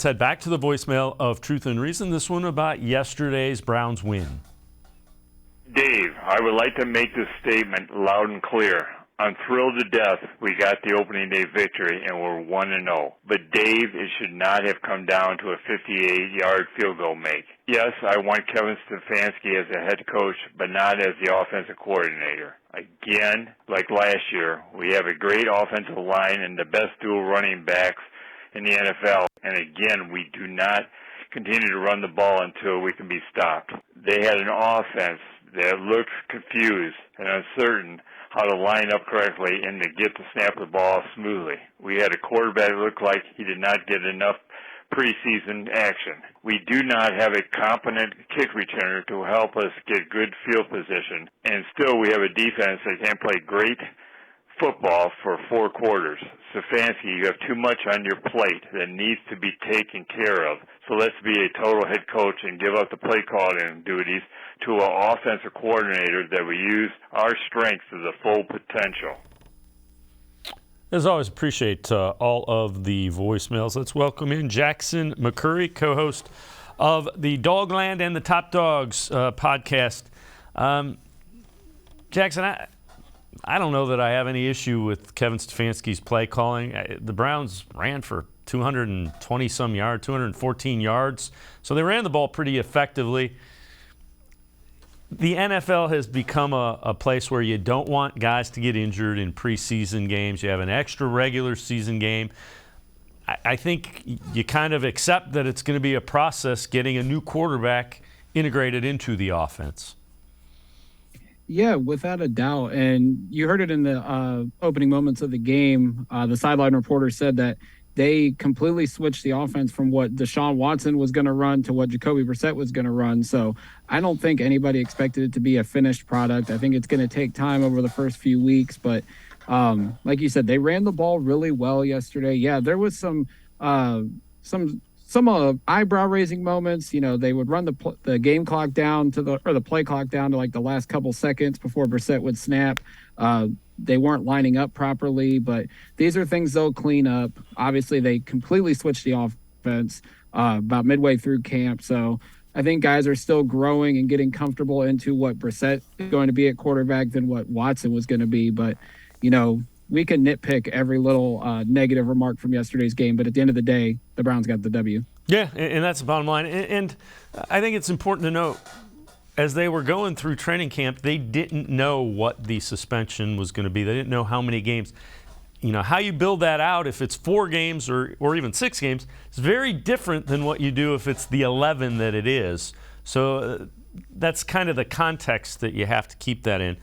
Let's head back to the voicemail of Truth and Reason. This one about yesterday's Browns win. Dave, I would like to make this statement loud and clear. I'm thrilled to death we got the opening day victory and we're 1-0. But Dave, it should not have come down to a 58-yard field goal make. Yes, I want Kevin Stefanski as a head coach, but not as the offensive coordinator. Again, like last year, we have a great offensive line and the best dual running backs in the NFL. And again, we do not continue to run the ball until we can be stopped. They had an offense that looked confused and uncertain how to line up correctly and to get to snap the ball smoothly. We had a quarterback that looked like he did not get enough preseason action. We do not have a competent kick returner to help us get good field position, and still we have a defense that can't play great football for 4 quarters. Stefanski, you have too much on your plate that needs to be taken care of. So let's be a total head coach and give up the play calling duties to an offensive coordinator that we use our strengths to the full potential. As always, appreciate all of the voicemails. Let's welcome in Jackson McCurry, co-host of the Dogland and the Top Dogs podcast. Jackson, I don't know that I have any issue with Kevin Stefanski's play calling. The Browns ran for 220-some yards, 214 yards. So they ran the ball pretty effectively. The NFL has become a place where you don't want guys to get injured in preseason games. You have an extra regular season game. I think you kind of accept that it's going to be a process getting a new quarterback integrated into the offense. Yeah, without a doubt. And you heard it in the opening moments of the game. The sideline reporter said that they completely switched the offense from what Deshaun Watson was going to run to what Jacoby Brissett was going to run. So I don't think anybody expected it to be a finished product. I think it's going to take time over the first few weeks. But like you said, they ran the ball really well yesterday. Yeah, there was some eyebrow-raising moments. You know, they would run the game clock down to the play clock down to like the last couple seconds before Brissett would snap. They weren't lining up properly, but these are things they'll clean up. Obviously, they completely switched the offense about midway through camp. So I think guys are still growing and getting comfortable into what Brissett is going to be at quarterback than what Watson was going to be. But, you know, we can nitpick every little negative remark from yesterday's game, but at the end of the day, the Browns got the W. Yeah, and that's the bottom line. And I think it's important to note, as they were going through training camp, they didn't know what the suspension was going to be. They didn't know how many games. You know, how you build that out, if it's 4 games or even 6 games, is very different than what you do if it's the 11 that it is. So that's kind of the context that you have to keep that in.